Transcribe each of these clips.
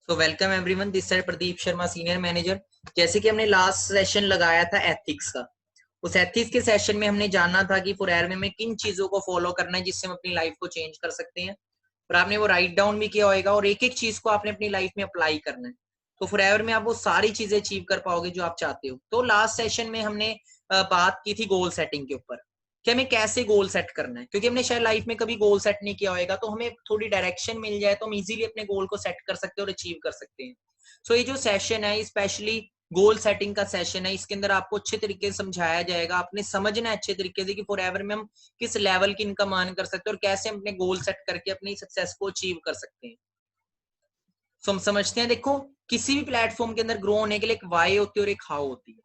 So welcome everyone, this side Pradeep Sharma, senior manager. जैसे कि हमने लास्ट सेशन लगाया था एथिक्स का, उस एथिक्स के सेशन में हमने जाना था कि फॉरएवर में किन चीजों को फॉलो करना है जिससे हम अपनी लाइफ को चेंज कर सकते हैं। और आपने वो राइट डाउन भी किया होगा और एक एक चीज को आपने अपनी लाइफ में अप्लाई करना है, तो फॉरएवर में आप वो सारी चीजें अचीव कर पाओगे जो आप चाहते हो। तो लास्ट सेशन में हमने बात की थी गोल सेटिंग के ऊपर कि हमें कैसे गोल सेट करना है, क्योंकि हमने शायद लाइफ में कभी गोल सेट नहीं किया होगा। तो हमें थोड़ी डायरेक्शन मिल जाए तो हम इजीली अपने गोल को सेट कर सकते हैं और अचीव कर सकते हैं। सो ये जो सेशन है स्पेशली गोल सेटिंग का सेशन है, इसके अंदर आपको अच्छे तरीके से समझाया जाएगा। आपने समझना है अच्छे तरीके से कि फॉरएवर में हम किस लेवल की इनकम अर्न कर सकते हैं और कैसे हम अपने गोल सेट करके अपनी सक्सेस को अचीव कर सकते हैं। सो हम समझते हैं, देखो किसी भी प्लेटफॉर्म के अंदर ग्रो होने के लिए एक वाई होती है और एक हाउ होती है।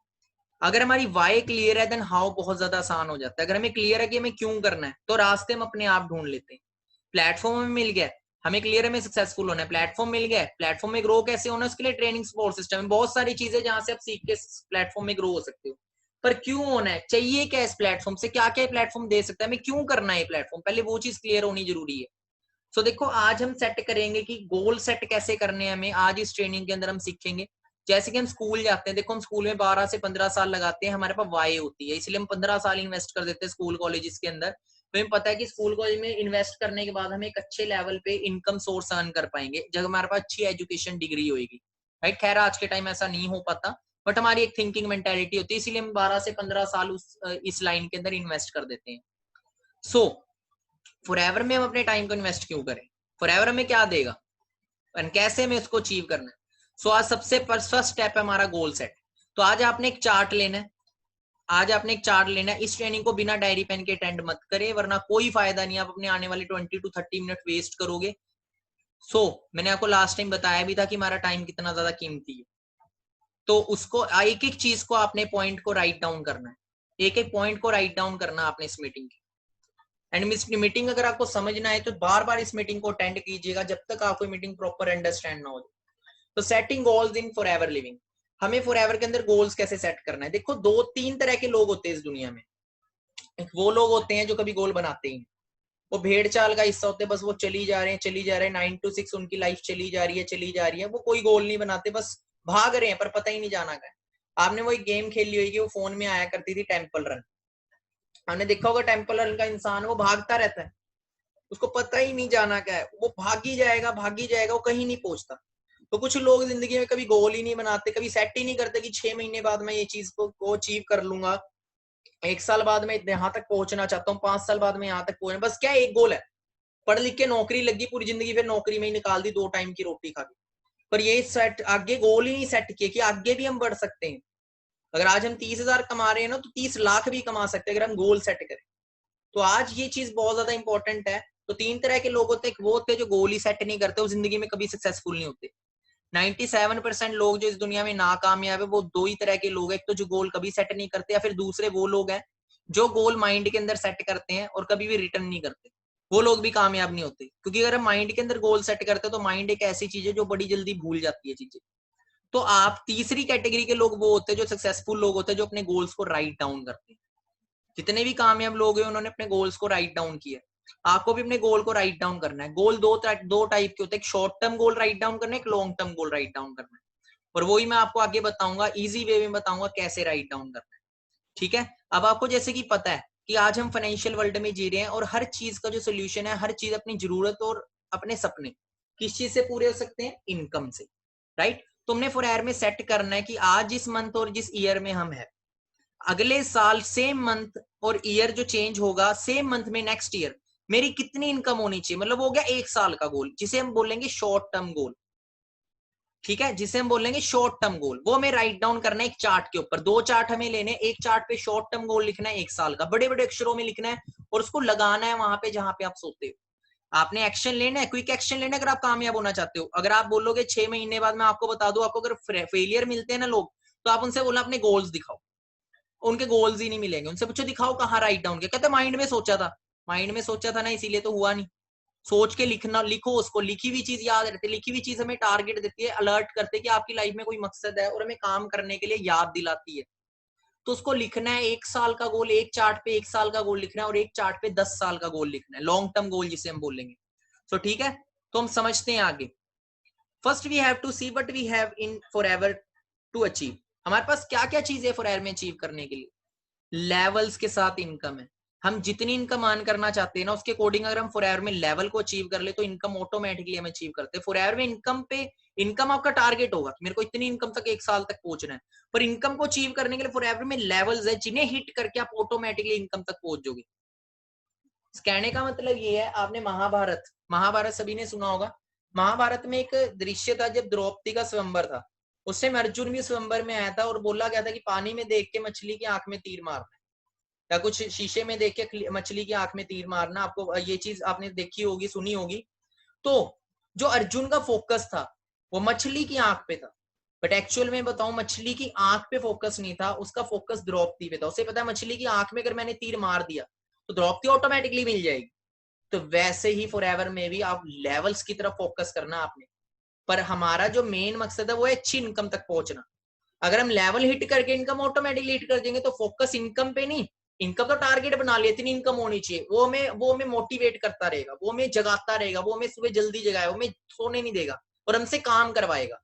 अगर हमारी वाई क्लियर है देन हाउ बहुत ज्यादा आसान हो जाता है। अगर हमें क्लियर है कि हमें क्यों करना है तो रास्ते हम अपने आप ढूंढ लेते हैं। प्लेटफॉर्म हमें मिल गया, हमें क्लियर है हमें सक्सेसफुल होना है, प्लेटफॉर्म मिल गया, प्लेटफॉर्म में ग्रो कैसे होना है उसके लिए ट्रेनिंग सपोर्ट सिस्टम है, बहुत सारी चीजें जहां से आप सीख के प्लेटफॉर्म में ग्रो हो सकते हो। पर क्यों होना है, चाहिए क्या इस प्लेटफॉर्म से, क्या क्या प्लेटफॉर्म दे सकता है, हमें क्यों करना है प्लेटफॉर्म, पहले वो चीज क्लियर होनी जरूरी है। सो देखो आज हम सेट करेंगे कि गोल सेट कैसे करने हैं हमें, आज इस ट्रेनिंग के अंदर हम सीखेंगे। जैसे कि हम स्कूल जाते हैं, देखो हम स्कूल में 12 से 15 साल लगाते हैं, हमारे पास वाई होती है, इसलिए हम 15 साल इन्वेस्ट कर देते हैं स्कूल कॉलेज के अंदर। तो हमें पता है कि स्कूल कॉलेज में इन्वेस्ट करने के बाद हम एक अच्छे लेवल पे इनकम सोर्स अर्न कर पाएंगे जब हमारे पास अच्छी एजुकेशन डिग्री होगी। राइट, खैर आज के टाइम ऐसा नहीं हो पाता, बट हमारी एक थिंकिंग मेंटेलिटी होती है, इसीलिए हम 12 से 15 साल इस लाइन के अंदर इन्वेस्ट कर देते हैं। सो फॉरएवर में हम अपने टाइम को इन्वेस्ट क्यों करें, फॉरएवर हमें क्या देगा और कैसे हमें उसको अचीव करना है। सो आज सबसे फर्स्ट स्टेप है हमारा गोल सेट। तो आज आपने एक चार्ट लेना है, आज आपने एक चार्ट लेना है। इस ट्रेनिंग को बिना डायरी पेन के अटेंड मत करें, वरना कोई फायदा नहीं, आप अपने आने वाले 20 to 30 मिनट वेस्ट करोगे। मैंने आपको लास्ट टाइम बताया भी था कि हमारा टाइम कितना ज्यादा कीमती है। तो उसको एक एक चीज को आपने पॉइंट को राइट डाउन करना है, एक एक पॉइंट को राइट डाउन करना है आपने इस मीटिंग की। एंड इस मीटिंग अगर आपको समझना है तो बार बार इस मीटिंग को अटेंड कीजिएगा जब तक आपको मीटिंग प्रॉपर अंडरस्टैंड ना हो जाए। तो setting goals in forever living, हमें फॉरएवर के अंदर गोल्स कैसे सेट करना है। देखो दो तीन तरह के लोग होते हैं इस दुनिया में। एक वो लोग होते हैं जो कभी गोल बनाते ही, वो भेड़ चाल का हिस्सा होते हैं, बस वो चली जा रहे हैं चली जा रहे हैं, 9 to 6 उनकी लाइफ चली जा रही है चली जा रही है, वो कोई गोल नहीं बनाते, बस भाग रहे हैं पर पता ही नहीं जाना क्या है। आपने वो एक गेम खेली होगी, वो फोन में आया करती थी, टेम्पल रन। आपने देखा होगा टेम्पल रन का इंसान वो भागता रहता है, उसको पता ही नहीं जाना क्या है, वो भागी जाएगा, वो कहीं नहीं पहुंचता। तो कुछ लोग जिंदगी में कभी गोल ही नहीं बनाते, कभी सेट ही नहीं करते कि 6 महीने बाद मैं ये चीज को अचीव कर लूंगा, 1 साल बाद मैं यहाँ तक पहुंचना चाहता हूँ, 5 साल बाद मैं यहाँ तक पहुंचना। बस क्या एक गोल है, पढ़ लिख के नौकरी लगी, पूरी जिंदगी फिर नौकरी में ही निकाल दी, 2 टाइम की रोटी खा दी। पर ये सेट आगे गोल ही नहीं सेट किए कि आगे भी हम बढ़ सकते हैं। अगर आज हम 30,000 कमा रहे हैं ना तो 30 लाख भी कमा सकते हैं अगर हम गोल सेट करें। तो आज ये चीज बहुत ज्यादा इंपॉर्टेंट है। तो तीन तरह के लोग होते हैं, वो होते हैं जो गोल ही सेट नहीं करते, वो जिंदगी में कभी सक्सेसफुल नहीं होते। 97% लोग जो इस दुनिया में नाकामयाब है वो दो ही तरह के लोग हैं, एक तो जो गोल कभी सेट नहीं करते, या फिर दूसरे वो लोग हैं जो गोल माइंड के अंदर सेट करते हैं और कभी भी रिटर्न नहीं करते। वो लोग भी कामयाब नहीं होते, क्योंकि अगर हम माइंड के अंदर गोल सेट करते हैं तो माइंड एक ऐसी चीज है जो बड़ी जल्दी भूल जाती है चीजें। तो आप तीसरी कैटेगरी के लोग वो होते हैं जो सक्सेसफुल लोग होते हैं, जो अपने गोल्स को राइट डाउन करते हैं। जितने भी कामयाब लोग हैं उन्होंने अपने गोल्स को राइट डाउन किया। आपको भी अपने गोल को राइट डाउन करना है। गोल दो टाइप के होते हैं, एक short term goal write down करना है, एक long term goal write down करना है। और वही मैं आपको आगे बताऊंगा, इजी वे में बताऊंगा कैसे राइट डाउन करना है। ठीक है, अब आपको जैसे कि पता है कि आज हम फाइनेंशियल वर्ल्ड में जी रहे हैं और हर चीज का जो सोल्यूशन है, हर चीज अपनी जरूरत और अपने सपने किस चीज से पूरे हो सकते हैं, इनकम से। राइट, तुमने फॉर एयर में सेट करना है कि आज जिस मंथ और जिस ईयर में हम है, अगले साल सेम मंथ और ईयर जो चेंज होगा, सेम मंथ में नेक्स्ट ईयर मेरी कितनी इनकम होनी चाहिए, मतलब हो गया 1 साल का गोल, जिसे हम बोलेंगे शॉर्ट टर्म गोल। ठीक है, जिसे हम बोलेंगे शॉर्ट टर्म गोल, वो हमें राइट डाउन करना है एक चार्ट के ऊपर। दो चार्ट हमें लेने, एक चार्ट पे शॉर्ट टर्म गोल लिखना है 1 साल का, बड़े बड़े अक्षरों में लिखना है और उसको लगाना है वहां पे जहां पे आप सोते हो। आपने एक्शन लेना है, क्विक एक्शन लेना है अगर आप कामयाब होना चाहते हो। अगर आप बोलोगे 6 महीने बाद, मैं आपको बता दूं, आपको अगर फेलियर मिलते हैं ना लोग, तो आप उनसे बोलना अपने गोल्स दिखाओ, उनके गोल्स ही नहीं मिलेंगे। उनसे पूछो दिखाओ कहाँ राइट डाउन किया, कहते माइंड में सोचा था। माइंड में सोचा था ना, इसीलिए तो हुआ नहीं। सोच के लिखना, लिखो उसको, लिखी हुई चीज याद रहती है। लिखी हुई चीज हमें टारगेट देती है, अलर्ट करती है कि आपकी लाइफ में कोई मकसद है और हमें काम करने के लिए याद दिलाती है। तो उसको लिखना है, 1 साल का गोल एक चार्ट पे, 1 साल का गोल लिखना है और एक चार्ट पे 10 साल का गोल लिखना है, लॉन्ग टर्म गोल जिसे हम बोलेंगे। तो ठीक है, तो हम समझते हैं आगे। First we have to see what we have in forever to achieve. हमारे पास क्या क्या चीज है फॉरएवर में अचीव करने के लिए? लेवल्स के साथ इनकम है। हम जितनी इनकम अर्न करना चाहते हैं ना, उसके अकॉर्डिंग अगर हम फॉरएवर में लेवल को अचीव कर ले तो इनकम ऑटोमेटिकली हम अचीव करते हैं। फॉरएवर में इनकम पे इनकम आपका टारगेट होगा कि मेरे को इतनी इनकम तक 1 साल तक पहुंचना है, पर इनकम को अचीव करने के लिए फॉरएवर में लेवल्स है जिन्हें हिट करके आप ऑटोमेटिकली इनकम तक पहुंच जाओगे। कहने का मतलब ये है, आपने महाभारत सभी ने सुना होगा। महाभारत में एक दृश्य था जब द्रौपदी का स्वयंवर था, उस टाइम अर्जुन भी स्वयंवर में आया था और बोला गया था कि पानी में देख के मछली की आंख में तीर मारना या कुछ शीशे में देख के मछली की आंख में तीर मारना। आपको ये चीज आपने देखी होगी, सुनी होगी। तो जो अर्जुन का फोकस था वो मछली की आंख पे था, बट एक्चुअल में बताऊं मछली की आंख पे फोकस नहीं था, उसका फोकस द्रौपदी पे था। उसे पता है मछली की आंख में अगर मैंने तीर मार दिया तो द्रौपदी ऑटोमेटिकली मिल जाएगी। तो वैसे ही फॉरएवर में भी आप लेवल्स की तरफ फोकस करना आपने, पर हमारा जो मेन मकसद है वो है अच्छी इनकम तक पहुंचना। अगर हम लेवल हिट करके इनकम ऑटोमेटिकली हिट कर देंगे तो फोकस इनकम पे नहीं, इनकम तो टारगेट बना लिया इतनी इनकम होनी चाहिए, वो हमें मोटिवेट करता रहेगा, वो हमें जगाता रहेगा, वो हमें सुबह जल्दी जगाएगा, वो हमें सोने नहीं देगा और हमसे काम करवाएगा।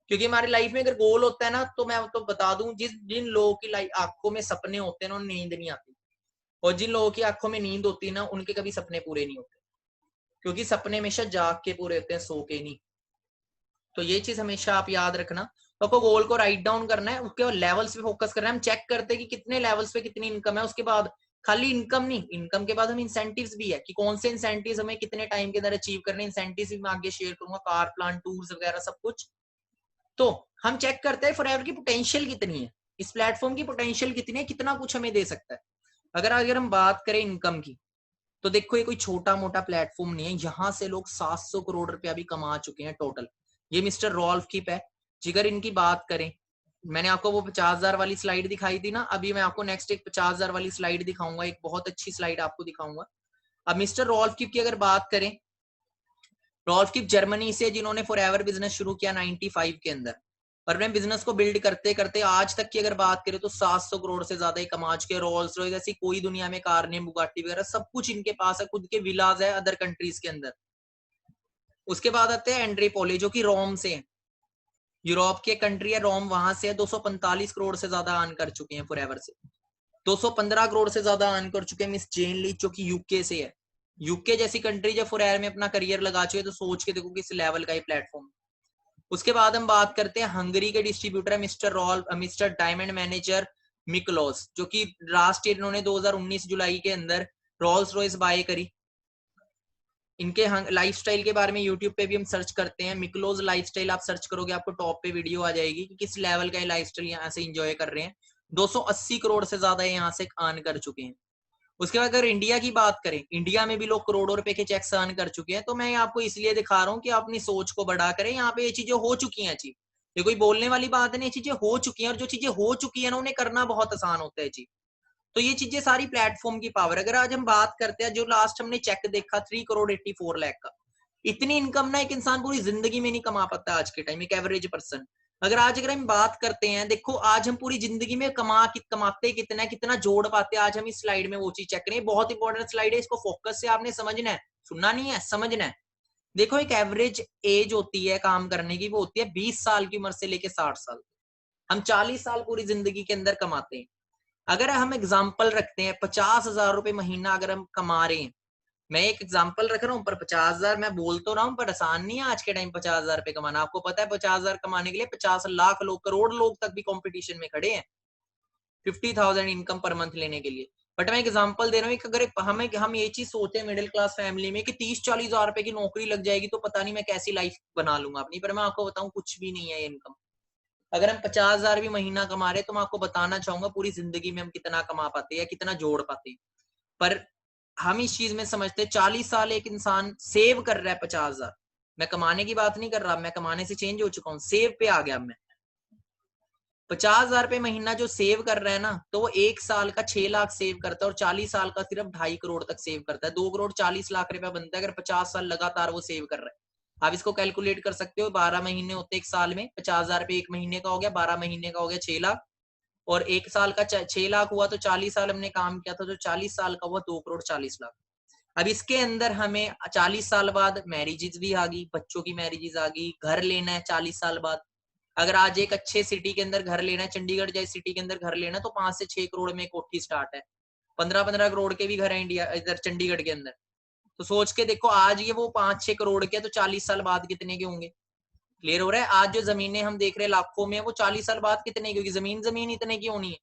क्योंकि हमारी लाइफ में अगर गोल होता है ना, तो मैं तो बता दूं, जिन लोगों की आंखों में सपने होते हैं ना, उन्हें नींद नहीं आती, और जिन लोगों की आंखों में नींद होती है ना, उनके कभी सपने पूरे नहीं होते, क्योंकि सपने हमेशा जाग के पूरे होते हैं, सो के नहीं। तो ये चीज हमेशा आप याद रखना। तो आपको गोल को राइट डाउन करना है, उसके बाद लेवल्स पे फोकस करना है। हम चेक करते हैं कि कितने लेवल्स पे कितनी इनकम है, उसके बाद खाली इनकम नहीं, इनकम के बाद हम इंसेंटिव्स भी है कि कौन से इंसेंटिव्स हमें कितने टाइम के अंदर अचीव करने। इंसेंटिव्स भी मैं आगे शेयर करूंगा, कार प्लान, टूर्स वगैरह सब कुछ। तो हम चेक करते हैं फॉरएवर की पोटेंशियल कितनी है, इस प्लेटफॉर्म की पोटेंशियल कितनी है, कितना कुछ हमें दे सकता है। अगर हम बात करें इनकम की, तो देखो ये कोई छोटा मोटा प्लेटफॉर्म नहीं है, यहां से लोग 700 करोड़ रुपया भी कमा चुके हैं टोटल। ये मिस्टर रॉल्फ किप है। जिगर इनकी बात करें, मैंने आपको वो 50,000 वाली स्लाइड दिखाई थी ना, अभी मैं आपको नेक्स्ट एक 50,000 वाली स्लाइड दिखाऊंगा, एक बहुत अच्छी स्लाइड आपको दिखाऊंगा। अब मिस्टर रॉल्फ किप की अगर बात करें, रॉल्फ किप जर्मनी से, जिन्होंने फॉरएवर बिजनेस शुरू किया 95 के अंदर, और अपने बिजनेस को बिल्ड करते करते आज तक की अगर बात करें तो 700 करोड़ से ज्यादा कमा चुके। रोल्स रॉयस ऐसी कोई दुनिया में कार नहीं, बुगाटी वगैरह सब कुछ इनके पास है, खुद के विलाज है अदर कंट्रीज के अंदर। उसके बाद आते हैं एंड्रे पोले, जो कि रोम से है, यूरोप के कंट्री है रोम, वहां से 245 करोड़ से ज्यादा अर्न कर चुके हैं फॉरएवर से। 215 करोड़ से ज्यादा अर्न कर चुके हैं मिस जेन ली, जो कि यूके से है। यूके जैसी कंट्री जब फॉरएवर में अपना करियर लगा चुके तो सोच के देखो किस लेवल का ये प्लेटफॉर्म। उसके बाद हम बात करते हैं हंगरी के डिस्ट्रीब्यूटर मिस्टर डायमंड मैनेजर मिकलोस, जो कि लास्ट ईयर इन्होंने 2019 जुलाई के अंदर रोल्स रॉयस बाय करी। इनके लाइफस्टाइल के बारे में यूट्यूब पे भी हम सर्च करते हैं, मिकलोज लाइफस्टाइल आप सर्च करोगे आपको टॉप पे वीडियो आ जाएगी कि किस लेवल का लाइफस्टाइल यहाँ से एंजॉय कर रहे हैं। 280 करोड़ से ज्यादा यहाँ से अर्न कर चुके हैं। उसके बाद अगर इंडिया की बात करें, इंडिया में भी लोग करोड़ों रुपए के चेक्स अर्न कर चुके हैं। तो मैं आपको इसलिए दिखा रहा हूँ कि अपनी सोच को बड़ा करें, यहाँ पे ये चीजें हो चुकी हैं जी, ये कोई बोलने वाली बात नहीं, ये चीजें हो चुकी हैं, और जो चीजें हो चुकी है ना उन्हें करना बहुत आसान होता है जी। तो ये चीजें सारी प्लेटफॉर्म की पावर। अगर आज हम बात करते हैं, जो लास्ट हमने चेक देखा 3 करोड़ 84 लाख का, इतनी इनकम ना एक इंसान पूरी जिंदगी में नहीं कमा पाता आज के टाइम, एक एवरेज पर्सन। अगर हम बात करते हैं, देखो आज हम पूरी जिंदगी में कमाते कितना जोड़ पाते हैं, आज हम इस स्लाइड में वो चीज चेक करें। बहुत इंपॉर्टेंट स्लाइड है, इसको फोकस से आपने समझना है, सुनना नहीं है, समझना है। देखो एक एवरेज एज होती है काम करने की, वो होती है 20 साल की उम्र से लेके 60 साल। हम 40 साल पूरी जिंदगी के अंदर कमाते हैं। अगर हम एग्जाम्पल रखते हैं 50,000 रुपए महीना अगर हम कमा रहे हैं, मैं एक एग्जांपल रख रहा हूँ, पर 50,000 मैं बोल तो रहा हूँ, पर आसान नहीं है आज के टाइम 50,000 रुपए कमाना। आपको पता है 50,000 कमाने के लिए 50 लाख लोग, करोड़ लोग तक भी कंपटीशन में खड़े हैं 50,000 इनकम पर मंथ लेने के लिए। बट मैं एग्जांपल दे रहा हूँ, अगर हम ये चीज सोचते हैं मिडिल क्लास फैमिली में कि 30-40 हजार रुपए की नौकरी लग जाएगी तो पता नहीं मैं कैसी लाइफ बना लूंगा अपनी, पर मैं आपको बताऊं कुछ भी नहीं है ये इनकम। अगर हम 50,000 भी महीना कमा रहे तो मैं आपको बताना चाहूंगा पूरी जिंदगी में हम कितना कमा पाते हैं या कितना जोड़ पाते हैं। पर हम इस चीज में समझते हैं 40 साल एक इंसान सेव कर रहा है 50,000, मैं कमाने की बात नहीं कर रहा, मैं कमाने से चेंज हो चुका हूँ, सेव पे आ गया मैं। 50,000 रुपए महीना जो सेव कर रहा है ना, तो वो 1 साल का 6 लाख सेव करता है, और 40 साल का सिर्फ 2.5 करोड़ तक सेव करता है। 2 करोड़ 40 लाख रुपया बनता है अगर 50 साल लगातार वो सेव कर रहा है। आप इसको कैलकुलेट कर सकते हो, 12 महीने होते एक साल में, 50,000 रुपए एक महीने का हो गया, 12 महीने का हो गया 6 लाख, और 1 साल का 6 लाख हुआ तो 40 साल हमने काम किया था, तो 40 साल का हुआ 2 करोड़ 40 लाख। अब इसके अंदर हमें 40 साल बाद मैरिजेस भी आ गई, बच्चों की मैरिजेस आ गई, घर लेना है 40 साल बाद। अगर आज एक अच्छे सिटी के अंदर घर लेना है, चंडीगढ़ जैसी सिटी के अंदर घर लेना है, तो 5 से 6 करोड़ में कोठी स्टार्ट है। 15-15 करोड़ के भी घर है इंडिया इधर चंडीगढ़ के अंदर। तो सोच के देखो, आज ये वो 5-6 करोड़ के, तो 40 साल बाद कितने के होंगे? क्लियर हो रहा है? आज जो जमीनें हम देख रहे हैं लाखों में, वो 40 साल बाद कितने की होगी? जमीन इतने की होनी है।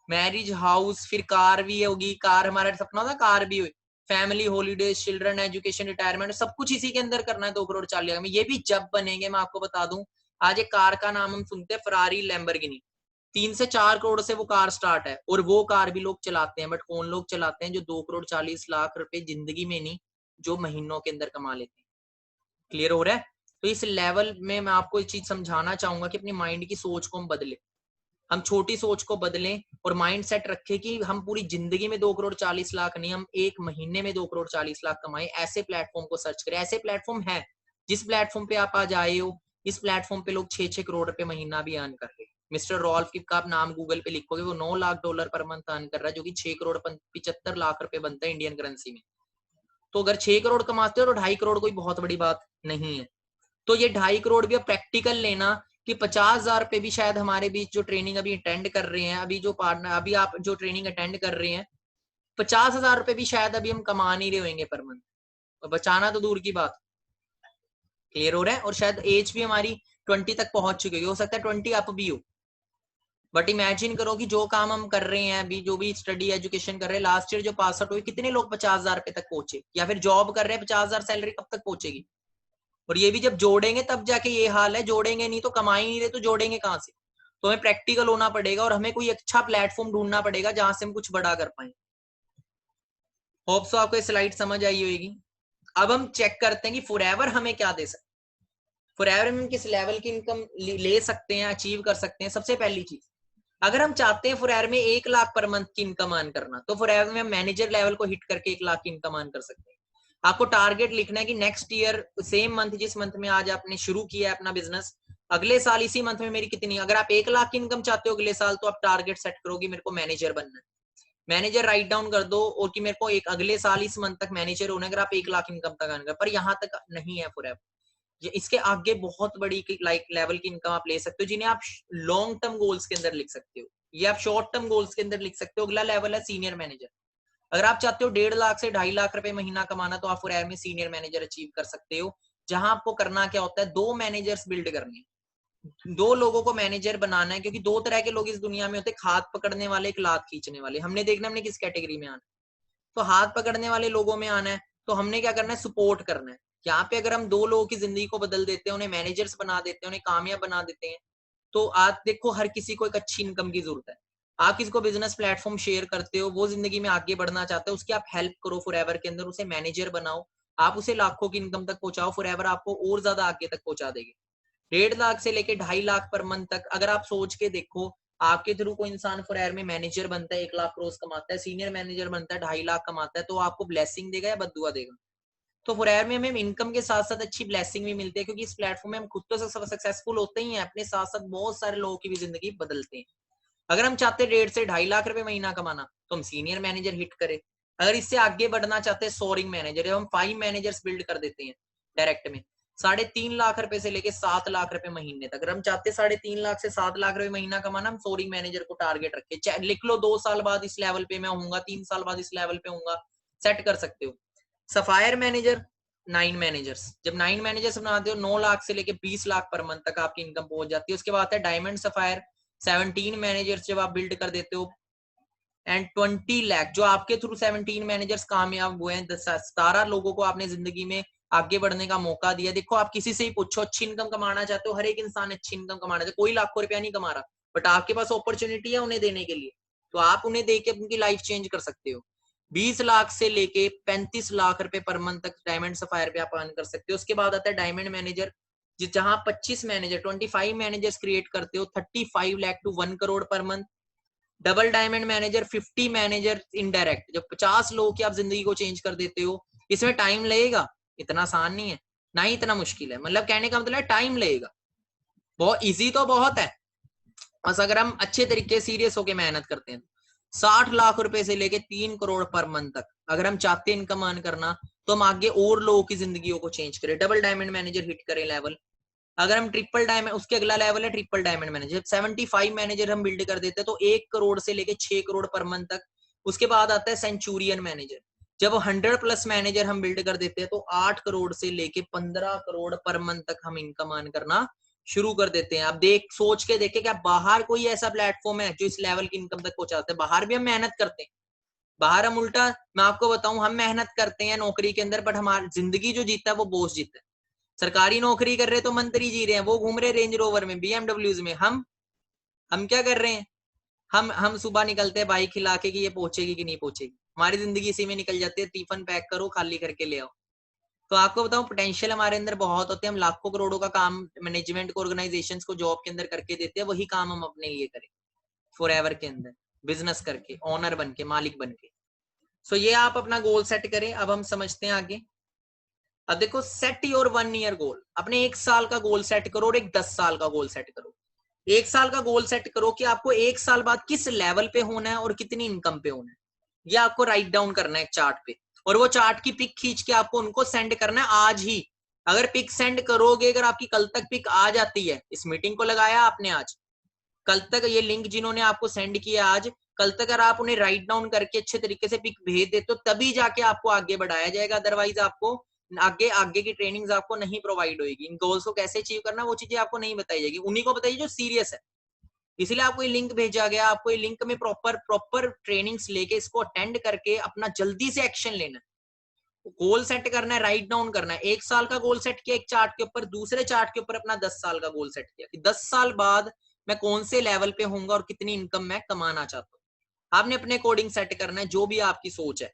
मैरिज, हाउस, फिर कार भी होगी। कार हमारा सपना था, कार भी हुई। Family, holidays, children, education, retirement, सब कुछ इसी के अंदर करना है। 2 करोड़ 40 लाख में ये भी जब बनेंगे, मैं आपको बता दूं। आज एक कार का नाम हम सुनते हैं, फरारी, लैम्बोर्गिनी। 3 से 4 करोड़ से वो कार स्टार्ट है, और वो कार भी लोग चलाते हैं। बट कौन लोग चलाते हैं? जो 2 करोड़ 40 लाख रुपए जिंदगी में नहीं, जो महीनों के अंदर कमा लेते हैं। क्लियर हो रहा है? तो इस लेवल में मैं आपको एक चीज समझाना चाहूंगा कि अपनी माइंड की सोच को हम बदले। हम छोटी सोच को बदलें और माइंड सेट रखें कि हम पूरी जिंदगी में 2 करोड़ 40 लाख नहीं, हम एक महीने में 2 करोड़ 40 लाख कमाएं। ऐसे प्लेटफॉर्म को सर्च करें। ऐसे प्लेटफॉर्म है, जिस प्लेटफॉर्म पे आप आज आए हो, इस प्लेटफॉर्म पे लोग 6-6 करोड़ रुपए महीना भी अर्न कर रहे हैं। मिस्टर रॉल्फ का आप नाम गूगल पे लिखोगे, वो $9 लाख पर मंथ अर्न कर रहा है, जो कि 6 करोड़ 75 लाख रुपए बनता है इंडियन करेंसी में। तो अगर 6 करोड़ कमाते हो तो 2.5 करोड़ कोई बहुत बड़ी बात नहीं है। तो ये 2.5 करोड़ भी प्रैक्टिकल लेना कि 50,000 पे भी शायद हमारे बीच जो ट्रेनिंग अभी अटेंड कर रहे हैं, अभी जो पार्टनर, अभी आप जो ट्रेनिंग अटेंड कर रहे हैं, 50,000 रुपए भी शायद अभी हम कमा नहीं रहे होंगे पर मंथ, और बचाना तो दूर की बात। क्लियर हो रहा है? और शायद एज भी हमारी 20 तक पहुंच चुकी हो सकता है 20 अप भी हो। बट इमेजिन करो कि जो काम हम कर रहे हैं अभी, जो भी स्टडी एजुकेशन कर रहे हैं, लास्ट ईयर जो पास आउट हुए, कितने लोग 50,000 रुपए तक पहुंचे, या फिर जॉब कर रहे हैं, 50,000 सैलरी कब तक पहुंचेगी? और ये भी जब जोड़ेंगे तब जाके ये हाल है। जोड़ेंगे नहीं तो, कमा ही नहीं रहे तो जोड़ेंगे कहां से? तो हमें प्रैक्टिकल होना पड़ेगा, और हमें कोई अच्छा प्लेटफॉर्म ढूंढना पड़ेगा जहां से हम कुछ बड़ा कर पाए। होप सो आपको स्लाइड समझ आई होगी। अब हम चेक करते हैं कि फॉरएवर हमें क्या दे सकते हैं, फॉरएवर में किस लेवल की इनकम ले सकते हैं, अचीव कर सकते हैं। सबसे पहली चीज, अगर हम चाहते हैं फॉरएवर में 1 लाख पर मंथ की इनकम अर्न करना, तो फॉरएवर में हम मैनेजर लेवल को हिट करके 1 लाख की इनकम अर्न कर सकते हैं। आपको टारगेट लिखना है कि नेक्स्ट ईयर सेम मंथ, जिस मंथ में आज आपने शुरू किया है अपना बिजनेस, अगले साल इसी मंथ में मेरी कितनी, अगर आप 1 लाख की इनकम चाहते हो अगले साल, तो आप टारगेट सेट करोगे मेरे को मैनेजर बनना है। मैनेजर राइट डाउन कर दो, और कि मेरे को एक अगले साल इस मंथ तक मैनेजर होना है। अगर आप 1 लाख इनकम तक अर्न कर, पर यहाँ तक नहीं है फॉरएवर, ये इसके आगे बहुत बड़ी लाइक लेवल की इनकम आप ले सकते हो, जिन्हें आप लॉन्ग टर्म गोल्स के अंदर लिख सकते हो, ये आप शॉर्ट टर्म गोल्स के अंदर लिख सकते हो। अगला लेवल है सीनियर मैनेजर। अगर आप चाहते हो 1.5 लाख से 2.5 लाख रुपए महीना कमाना, तो आप फॉरएवर में सीनियर मैनेजर अचीव कर सकते हो। जहां आपको करना क्या होता है, 2 मैनेजर्स बिल्ड करने, 2 लोगों को मैनेजर बनाना है। क्योंकि 2 तरह के लोग इस दुनिया में होते हैं, हाथ पकड़ने वाले, एक लात खींचने वाले। हमने देखना हमने किस कैटेगरी में आना है। तो हाथ पकड़ने वाले लोगों में आना है, तो हमने क्या करना है, सपोर्ट करना है। यहाँ पे अगर हम 2 लोगों की जिंदगी को बदल देते हैं, उन्हें मैनेजर्स बना देते हैं, उन्हें कामयाब बना देते हैं, तो आज देखो हर किसी को एक अच्छी इनकम की जरूरत है। आप किसी को बिजनेस प्लेटफॉर्म शेयर करते हो, वो जिंदगी में आगे बढ़ना चाहते हो, उसकी आप हेल्प करो फॉरएवर के अंदर, उसे मैनेजर बनाओ, आप उसे लाखों की इनकम तक पहुंचाओ। फॉरएवर आपको और ज्यादा आगे तक पहुंचा देगी। 1.5 लाख से लेके 2.5 लाख पर मंथ तक अगर आप सोच के देखो, आपके थ्रू कोई इंसान फॉरएवर में मैनेजर बनता है, 1 लाख क्रॉस कमाता है, सीनियर मैनेजर बनता है, 2.5 लाख कमाता है, तो आपको ब्लेसिंग देगा या बददुआ देगा? तो फॉरएवर में हमें इनकम के साथ साथ अच्छी ब्लेसिंग भी मिलती है, क्योंकि इस प्लेटफॉर्म में हम खुद तो सक्सेसफुल होते ही हैं, अपने साथ साथ बहुत सारे लोगों की भी जिंदगी बदलते हैं। अगर हम चाहते हैं 1.5 से 2.5 लाख रुपए महीना कमाना, तो हम सीनियर मैनेजर हिट करें। अगर इससे आगे बढ़ना चाहते हैं सोरिंग मैनेजर, हम 5 मैनेजर्स बिल्ड कर देते हैं डायरेक्ट में, 3.5 लाख रुपए से लेके 7 लाख रुपए महीने तक। अगर हम चाहते हैं 3.5 लाख से 7 लाख रुपए महीना कमाना, हम सोरिंग मैनेजर को टारगेट रखे, लिख लो 2 साल बाद इस लेवल पे मैं हूंगा, 3 साल बाद इस लेवल पे हूंगा, सेट कर सकते हो। सफायर मैनेजर, 9 मैनेजर्स, जब 9 मैनेजर्स बनाते हो, 9 लाख से लेके 20 लाख पर मंथ तक आपकी इनकम पहुंच जाती है। उसके बाद है डायमंड सफायर, 17 मैनेजर्स जब आप बिल्ड कर देते हो, एंड 20 लाख जो आपके थ्रू 17 मैनेजर्स कामयाब हुए हैं, 17 लोगों को आपने जिंदगी में आगे बढ़ने का मौका दिया। देखो आप किसी से ही पूछो, अच्छी इनकम कमाना चाहते हो, हर एक इंसान अच्छी इनकम कमाना चाहते, कोई लाखों रुपया नहीं कमा रहा, बट आपके पास अपॉर्चुनिटी है उन्हें देने के लिए, तो आप उन्हें देके उनकी लाइफ चेंज कर सकते हो। 20 लाख से लेके 35 लाख रुपए पर मंथ तक डायमंड सफायर पे आप अर्न कर सकते हो। उसके बाद आता है डायमंड मैनेजर, जहां 25 मैनेजर, 25 मैनेजर्स क्रिएट करते हो, 35 lakh to 1 crore per month. Double diamond manager, 50 manager indirect, जब 50 लोगों की आप जिंदगी को चेंज कर देते हो। इसमें टाइम लगेगा, इतना आसान नहीं है, ना ही इतना मुश्किल है, मतलब कहने का मतलब टाइम लगेगा, बहुत इजी तो बहुत है, बस अगर हम अच्छे तरीके सीरियस होकर मेहनत करते हैं। 60 लाख रुपए से लेके 3 करोड़ पर मंथ तक अगर हम चाहते हैं इनकम अर्न करना तो हम आगे और लोगों की जिंदगियों को चेंज करें, डबल डायमंड मैनेजर हिट करें लेवल। अगर हम ट्रिपल डायमंड, उसके अगला लेवल है ट्रिपल डायमंड मैनेजर, 75 मैनेजर हम बिल्ड कर देते हैं तो 1 करोड़ से लेके 6 करोड़ पर मंथ तक। उसके बाद आता है सेंचुरियन मैनेजर, जब 100+ मैनेजर हम बिल्ड कर देते हैं तो 8 करोड़ से लेके 15 करोड़ पर मंथ तक हम इनकम अर्न करना शुरू कर देते हैं। अब देख सोच के देखे क्या बाहर कोई ऐसा प्लेटफॉर्म है जो इस लेवल की इनकम तक पहुंचाते हैं? बाहर भी हम मेहनत करते हैं, बाहर हम उल्टा, मैं आपको बताऊं, हम मेहनत करते हैं नौकरी के अंदर, बट हमारी जिंदगी जो जीता है वो बॉस जीता है। सरकारी नौकरी कर रहे तो मंत्री जी रहे हैं, वो घूम रहे रेंज रोवर में, बीएमडब्ल्यूज में। हम क्या कर रहे हैं? हम सुबह निकलते हैं बाइक खिला के कि ये पहुंचेगी कि नहीं पहुंचेगी, हमारी जिंदगी इसी में निकल जाती है। टिफिन पैक करो, खाली करके ले आओ। तो आपको बताऊं पोटेंशियल हमारे अंदर बहुत होते हैं, हम लाखों करोड़ों का काम मैनेजमेंट को, ऑर्गेनाइजेशन को जॉब के अंदर करके देते हैं, वही काम हम अपने लिए करें फॉरएवर के अंदर, बिजनेस करके, ओनर बन के, मालिक बन के। सो ये आप अपना गोल सेट करें। अब हम समझते हैं आगे। अब देखो, सेट योर 1 ईयर गोल, अपने 1 साल का गोल सेट करो और एक 10 साल का गोल सेट करो। 1 साल का गोल सेट करो कि आपको 1 साल बाद किस लेवल पे होना है और कितनी इनकम पे होना है, ये आपको राइट डाउन करना है एक चार्ट पे, और वो चार्ट की पिक खींच के आपको उनको सेंड करना है आज ही। अगर पिक सेंड करोगे, अगर आपकी कल तक पिक आ जाती है, इस मीटिंग को लगाया आपने आज, कल तक ये लिंक जिन्होंने आपको सेंड किया आज, कल तक अगर आप उन्हें राइट डाउन करके अच्छे तरीके से पिक भेज दे तो तभी जाके आपको आगे बढ़ाया जाएगा, अदरवाइज आपको आगे आगे की ट्रेनिंग्स आपको नहीं प्रोवाइड होगी। इन गोल्स को कैसे अचीव करना वो चीजें आपको नहीं बताई जाएगी, उन्हीं को बताइए जो सीरियस है। इसलिए आपको ये लिंक भेजा गया, आपको ये लिंक में प्रॉपर ट्रेनिंग्स लेके इसको अटेंड करके अपना जल्दी से एक्शन लेना है, गोल सेट करना है, राइट डाउन करना है। 1 साल का गोल सेट किया एक चार्ट के ऊपर, दूसरे चार्ट के ऊपर अपना 10 साल का गोल सेट किया कि 10 साल बाद मैं कौन से लेवल पे होऊंगा और कितनी इनकम मैं कमाना चाहता हूँ। आपने अपने अकॉर्डिंग सेट करना है, जो भी आपकी सोच है,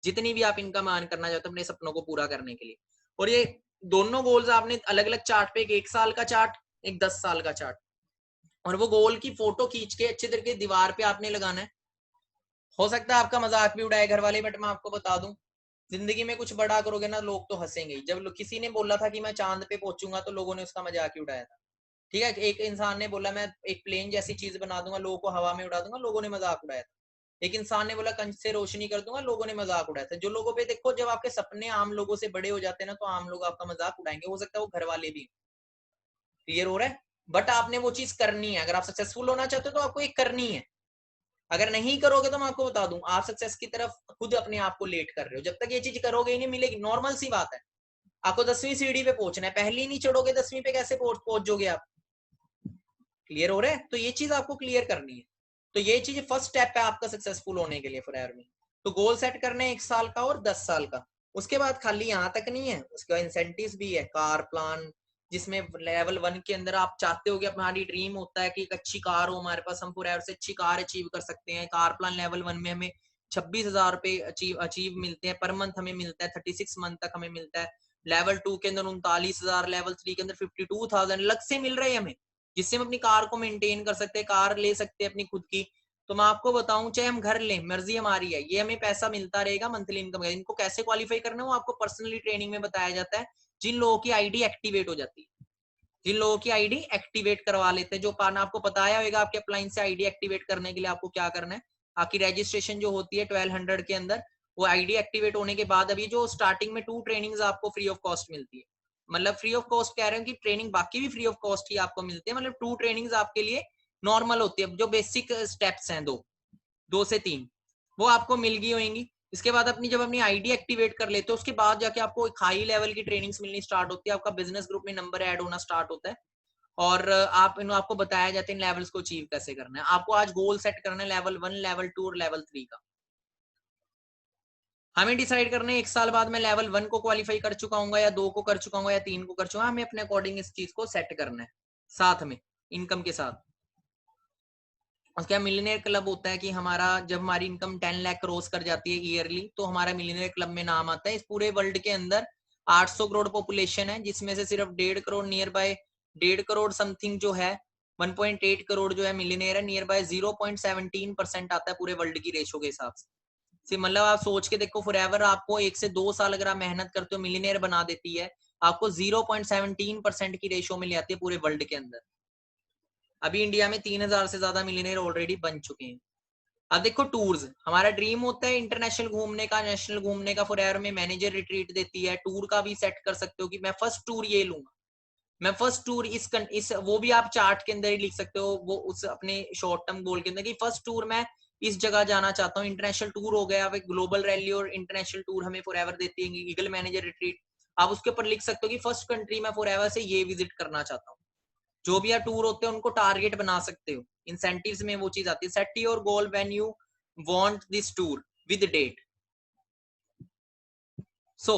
जितनी भी आप इनकम अर्न करना चाहते हो अपने सपनों को पूरा करने के लिए। और ये दोनों गोल्स आपने अलग अलग चार्ट पे, एक साल का चार्ट, एक 10 साल का चार्ट, और वो गोल की फोटो खींच के अच्छे तरीके दीवार पे आपने लगाना है। हो सकता है आपका मजाक भी उड़ाए घर वाले, बट मैं आपको बता दूं, जिंदगी में कुछ बड़ा करोगे ना, लोग तो हंसेंगे ही। जब किसी ने बोला था कि मैं चांद पे पहुंचूंगा तो लोगों ने उसका मजाक ही उड़ाया था। ठीक है, एक इंसान ने बोला मैं एक प्लेन जैसी चीज बना दूंगा, लोगों को हवा में उड़ा दूंगा, लोगों ने मजाक उड़ाया था। एक इंसान ने बोला कंच से रोशनी कर दूंगा, लोगों ने मजाक उड़ाया था। जो लोगों पे देखो, जब आपके सपने आम लोगों से बड़े हो जाते हैं ना, तो आम लोग आपका मजाक उड़ाएंगे, हो सकता है वो घर वाले भी। क्लियर हो रहा है? बट आपने वो चीज करनी है, अगर आप सक्सेसफुल होना चाहते हो तो आपको ये करनी है। अगर नहीं करोगे तो मैं आपको बता दूं, आप सक्सेस की तरफ खुद अपने आप को लेट कर रहे हो। जब तक ये चीज करोगे ही नहीं मिलेगी, नॉर्मल सी बात है। आपको 10वीं सीढ़ी पे पहुंचना है, पहली नहीं चढ़ोगे 10वीं पे कैसे पहुंच जाओगे आप? क्लियर हो रहा है? तो ये चीज आपको क्लियर करनी है। तो ये चीज फर्स्ट स्टेप है आपका सक्सेसफुल होने के लिए फॉरएवर में। तो गोल सेट करने हैं 1 साल का और 10 साल का। उसके बाद खाली यहाँ तक नहीं है, उसके बाद इंसेंटिव्स भी है, कार प्लान, जिसमें लेवल 1 के अंदर आप चाहते हो कि हमारी ड्रीम होता है कि एक अच्छी कार हो हमारे पास, हम फॉरएवर से अच्छी कार अचीव कर सकते हैं। कार प्लान लेवल 1 में हमें 26,000 रुपए अचीव मिलते हैं पर मंथ, हमें मिलता है 36 मंथ तक हमें मिलता है। लेवल 2 के अंदर 39,000, लेवल 3 के अंदर 52,000 अलग से मिल रहे हैं हमें, जिससे हम अपनी कार को मेंटेन कर सकते हैं, कार ले सकते हैं अपनी खुद की। तो मैं आपको बताऊं, चाहे हम घर लें, मर्जी हमारी है, ये हमें पैसा मिलता रहेगा मंथली इनकम का। इनको कैसे क्वालिफाई करना है वो आपको पर्सनली ट्रेनिंग में बताया जाता है। जिन लोगों की आईडी एक्टिवेट हो जाती है, जिन लोगों की आईडी एक्टिवेट करवा लेते हैं, जो पाना आपको बताया होगा आपके अप्लाइन से आईडी एक्टिवेट करने के लिए आपको क्या करना है। आपकी रजिस्ट्रेशन जो होती है 1200 के अंदर, वो आईडी एक्टिवेट होने के बाद अभी जो स्टार्टिंग में 2 ट्रेनिंग्स आपको फ्री ऑफ कॉस्ट मिलती है। मतलब फ्री ऑफ कॉस्ट कह रहे हैं कि ट्रेनिंग बाकी भी फ्री ऑफ कॉस्ट ही आपको मिलती है, मतलब 2 ट्रेनिंग्स आपके लिए नॉर्मल होती है। जो बेसिक स्टेप्स हैं, 2 से 3 वो आपको मिल गई होंगी। इसके बाद अपनी जब अपनी आईडी एक्टिवेट कर लेते हो, उसके बाद जाके आपको एक हाई लेवल की ट्रेनिंग्स मिलनी स्टार्ट होती है, आपका बिजनेस ग्रुप में नंबर ऐड होना स्टार्ट होता है, और आपको बताया जाता है इन लेवल्स को अचीव कैसे करना है। आपको आज गोल सेट करना है लेवल 1, लेवल 2 और लेवल 3 का। हमें डिसाइड करना है 1 साल बाद मैं लेवल 1 को क्वालिफाई कर चुका हूँ या 2 को कर चुका हूँ या 3 को कर चुका हूँ। हमें अपने अकॉर्डिंग इस चीज को सेट करना है, साथ में इनकम के साथ। उसके मिलियनेयर क्लब होता है कि हमारा जब हमारी इनकम 10 लाख क्रॉस कर जाती है ईयरली, तो हमारा मिलियनेयर क्लब में नाम आता है। इस पूरे वर्ल्ड के अंदर 800 करोड़ पॉपुलेशन है, जिसमें से सिर्फ 1.5 crore near by, 1.5 crore something जो है, 1.8 करोड़ जो है मिलियनेयर है। नियर बाय 0.17% आता है पूरे वर्ल्ड की रेशो के हिसाब से। मतलब आप सोच के देखो, फॉरएवर आपको 1 से 2 साल अगर आप मेहनत करते हो मिलियनेयर बना देती है, आपको 0.17% की रेशो में ले आती है पूरे वर्ल्ड के अंदर। अभी इंडिया में 3,000 से ज्यादा मिलियनेयर ऑलरेडी बन चुके हैं। अब देखो टूर्स, हमारा ड्रीम होता है इंटरनेशनल घूमने का, नेशनल घूमने का। फॉरएवर में मैनेजर रिट्रीट देती है, टूर का भी सेट कर सकते हो कि मैं फर्स्ट टूर ये लूंगा, मैं फर्स्ट टूर इस वो भी आप चार्ट के अंदर ही लिख सकते हो, वो उस अपने शॉर्ट टर्म गोल के अंदर कि फर्स्ट टूर मैं इस जगह जाना चाहता हूँ। इंटरनेशनल टूर हो गया, ग्लोबल रैली और इंटरनेशनल टूर हमें फॉरएवर देती है ईगल मैनेजर रिट्रीट। आप उसके ऊपर लिख सकते हो कि फर्स्ट कंट्री मैं फॉरएवर से ये विजिट करना चाहता हूँ। जो भी टूर होते हैं उनको टारगेट बना सकते हो, इंसेंटिव्स में वो चीज आती है। Set your goal when you want this tour with date. So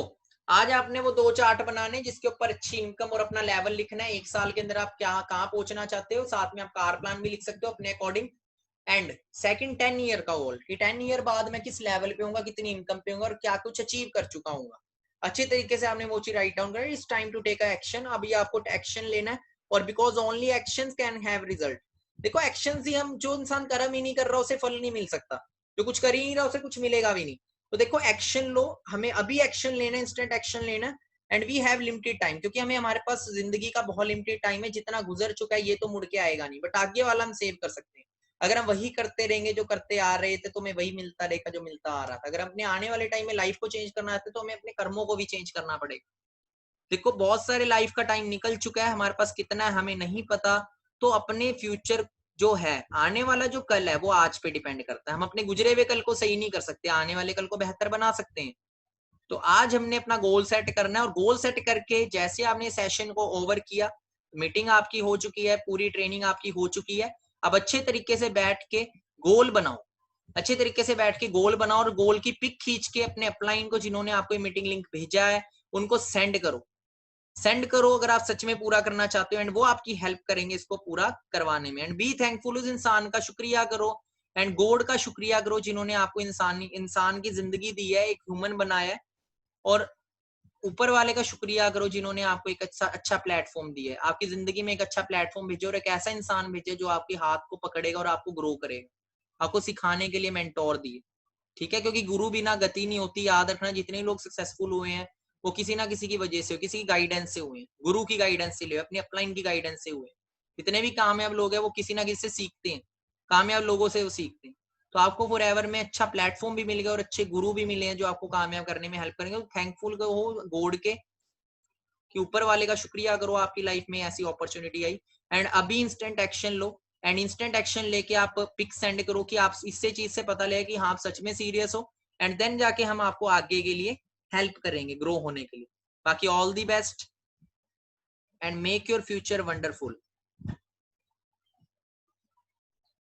आज आपने वो 2 चार्ट बनाने जिसके ऊपर अच्छी इनकम और अपना लेवल लिखना है, 1 साल के अंदर आप क्या कहाँ पहुंचना चाहते हो, साथ में आप कार प्लान भी लिख सकते हो अपने अकॉर्डिंग। एंड सेकंड 10 ईयर का गोल कि 10 ईयर बाद मैं किस लेवल पे होऊंगा, कितनी इनकम पे होऊंगा और क्या कुछ अचीव कर चुका हूँ। अच्छे तरीके से आपने वो चीज राइट डाउन करा। It's time to take action. अभी आपको एक्शन लेना है, और because only action can have result. देखो एक्शन ही हम, जो इंसान कर्म ही नहीं कर रहा उसे फल नहीं मिल सकता, जो कुछ कर ही नहीं रहा उसे कुछ मिलेगा भी नहीं। तो देखो एक्शन लो, हमें अभी एक्शन लेना है, इंस्टेंट एक्शन लेना। And we have limited time, क्योंकि हमें हमारे पास जिंदगी का बहुत लिमिटेड टाइम है। जितना गुजर चुका है ये तो मुड़ के आएगा नहीं, बट आगे वाला हम सेव कर सकते हैं। अगर हम वही करते रहेंगे जो करते आ रहे थे तो हमें वही मिलता रहेगा जो मिलता आ रहा था। अगर अपने आने वाले टाइम में लाइफ को चेंज करना है तो हमें अपने कर्मों को भी चेंज करना पड़ेगा। देखो बहुत सारे लाइफ का टाइम निकल चुका है, हमारे पास कितना है हमें नहीं पता। तो अपने फ्यूचर जो है, आने वाला जो कल है वो आज पे डिपेंड करता है। हम अपने गुजरे हुए कल को सही नहीं कर सकते, आने वाले कल को बेहतर बना सकते हैं। तो आज हमने अपना गोल सेट करना है, और गोल सेट करके जैसे आपने सेशन को ओवर किया, मीटिंग आपकी हो चुकी है, पूरी ट्रेनिंग आपकी हो चुकी है। अब अच्छे तरीके से बैठ के गोल बनाओ, अच्छे तरीके से बैठ के गोल बनाओ, और गोल की पिक खींच के अपने अपलाइन को, जिन्होंने आपको मीटिंग लिंक भेजा है, उनको सेंड करो। सेंड करो अगर आप सच में पूरा करना चाहते हो, एंड वो आपकी हेल्प करेंगे इसको पूरा करवाने में। एंड बी थैंकफुल, उस इंसान का शुक्रिया करो, एंड गॉड का शुक्रिया करो जिन्होंने आपको इंसान की जिंदगी दी है, एक ह्यूमन बनाया है। और ऊपर वाले का शुक्रिया करो जिन्होंने आपको एक अच्छा प्लेटफॉर्म दिया है, आपकी जिंदगी में एक अच्छा प्लेटफॉर्म भेजे, और एक ऐसा इंसान भेजे जो आपके हाथ को पकड़ेगा और आपको ग्रो करेगा, आपको सिखाने के लिए मेंटोर दिए। ठीक है, क्योंकि गुरु बिना गति नहीं होती। याद रखना, जितने लोग सक्सेसफुल हुए हैं वो किसी ना किसी की वजह से, किसी की गाइडेंस से हुए हैं। गुरु की गाइडेंस से हुए, अपनी अपलाइन की गाइडेंस से हुए। जितने भी कामयाब लोग हैं वो किसी ना किसी से सीखते हैं, कामयाब लोगों से वो सीखते हैं। तो आपको फॉरएवर में अच्छा प्लेटफॉर्म भी मिल गया और अच्छे गुरु भी मिले हैं जो आपको कामयाब करने में हेल्प करेंगे। थैंकफुल हो गॉड के, कि ऊपर वाले का शुक्रिया करो आपकी लाइफ में ऐसी अपॉर्चुनिटी आई। एंड अभी instant action low, and instant action लेके आप पिक सेंड करो कि आप इससे चीज से पता लगे कि हाँ आप सच में सीरियस हो। एंड देन जाके हम आपको आगे के लिए हेल्प करेंगे ग्रो होने के लिए। बाकी all the best, and make your future wonderful.